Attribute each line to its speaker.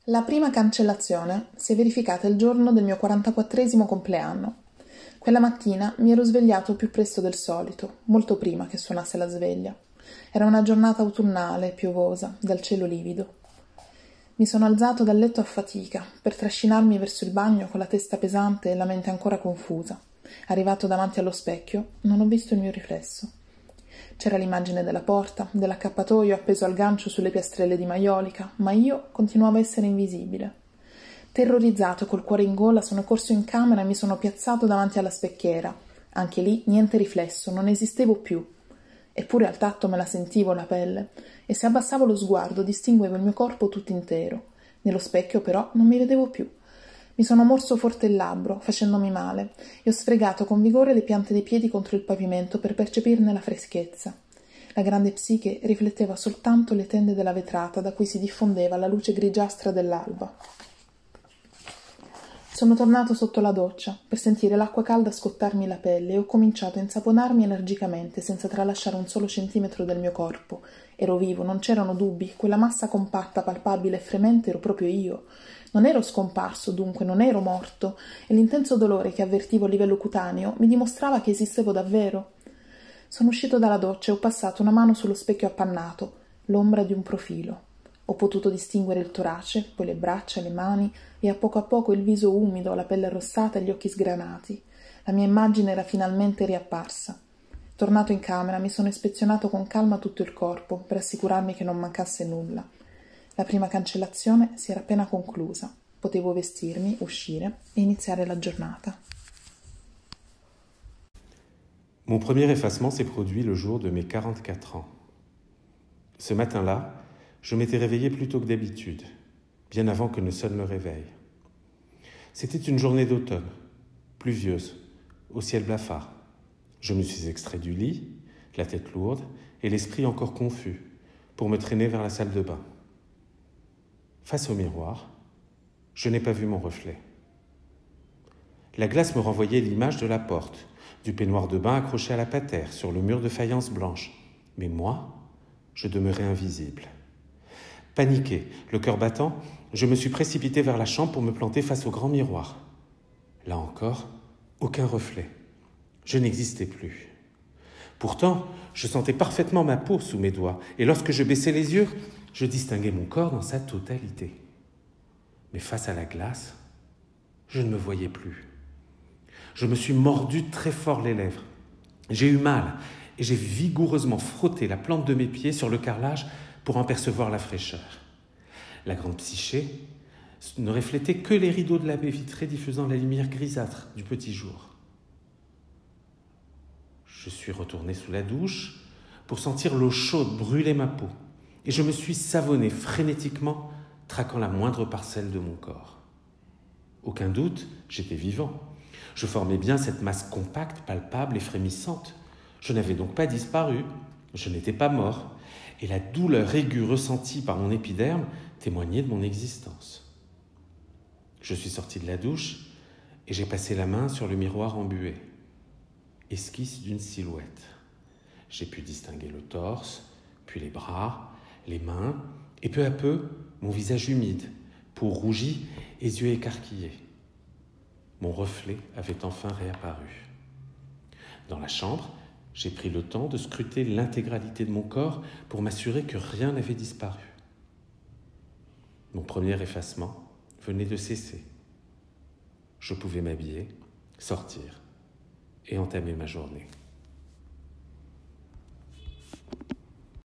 Speaker 1: La prima cancellazione si è verificata il giorno del mio 44esimo compleanno. Quella mattina mi ero svegliato più presto del solito, molto prima che suonasse la sveglia. Era una giornata autunnale, piovosa, dal cielo livido. Mi sono alzato dal letto a fatica, per trascinarmi verso il bagno con la testa pesante e la mente ancora confusa. Arrivato davanti allo specchio, non ho visto il mio riflesso. C'era l'immagine della porta, dell'accappatoio appeso al gancio sulle piastrelle di maiolica, ma io continuavo a essere invisibile. Terrorizzato, col cuore in gola, sono corso in camera e mi sono piazzato davanti alla specchiera. Anche lì niente riflesso, non esistevo più. Eppure al tatto me la sentivo la pelle, e se abbassavo lo sguardo distinguevo il mio corpo tutto intero. Nello specchio però non mi vedevo più. Mi sono morso forte il labbro, facendomi male, e ho sfregato con vigore le piante dei piedi contro il pavimento per percepirne la freschezza. La grande psiche rifletteva soltanto le tende della vetrata da cui si diffondeva la luce grigiastra dell'alba. Sono tornato sotto la doccia per sentire l'acqua calda scottarmi la pelle e ho cominciato a insaponarmi energicamente senza tralasciare un solo centimetro del mio corpo. Ero vivo, non c'erano dubbi, quella massa compatta, palpabile e fremente ero proprio io. Non ero scomparso, dunque, non ero morto, e l'intenso dolore che avvertivo a livello cutaneo mi dimostrava che esistevo davvero. Sono uscito dalla doccia e ho passato una mano sullo specchio appannato, l'ombra di un profilo. Ho potuto distinguere il torace, poi le braccia, le mani e a poco il viso umido, la pelle arrossata e gli occhi sgranati. La mia immagine era finalmente riapparsa. Tornato in camera mi sono ispezionato con calma tutto il corpo per assicurarmi che non mancasse nulla. La prima cancellazione si era appena conclusa. Potevo vestirmi, uscire e iniziare la giornata.
Speaker 2: Mon premier effacement s'est produit le jour de mes 44 ans. Ce matin-là, je m'étais réveillé plus tôt que d'habitude, bien avant que ne sonne le réveil. C'était une journée d'automne, pluvieuse, au ciel blafard. Je me suis extrait du lit, la tête lourde et l'esprit encore confus, pour me traîner vers la salle de bain. Face au miroir, je n'ai pas vu mon reflet. La glace me renvoyait l'image de la porte, du peignoir de bain accroché à la patère sur le mur de faïence blanche. Mais moi, je demeurais invisible. Paniqué, le cœur battant, je me suis précipité vers la chambre pour me planter face au grand miroir. Là encore, aucun reflet. Je n'existais plus. Pourtant, je sentais parfaitement ma peau sous mes doigts, et lorsque je baissais les yeux, je distinguais mon corps dans sa totalité. Mais face à la glace, je ne me voyais plus. Je me suis mordu très fort les lèvres. J'ai eu mal, et j'ai vigoureusement frotté la plante de mes pieds sur le carrelage pour en percevoir la fraîcheur. La grande Psyché ne reflétait que les rideaux de la baie vitrée diffusant la lumière grisâtre du petit jour. Je suis retourné sous la douche pour sentir l'eau chaude brûler ma peau et je me suis savonné frénétiquement, traquant la moindre parcelle de mon corps. Aucun doute, j'étais vivant. Je formais bien cette masse compacte, palpable et frémissante. Je n'avais donc pas disparu, je n'étais pas mort, et la douleur aiguë ressentie par mon épiderme témoignait de mon existence. Je suis sorti de la douche et j'ai passé la main sur le miroir embué. Esquisse d'une silhouette. J'ai pu distinguer le torse, puis les bras, les mains, et peu à peu, mon visage humide, peau rougie et yeux écarquillés. Mon reflet avait enfin réapparu. Dans la chambre, j'ai pris le temps de scruter l'intégralité de mon corps pour m'assurer que rien n'avait disparu. Mon premier effacement venait de cesser. Je pouvais m'habiller, sortir et entamer ma journée.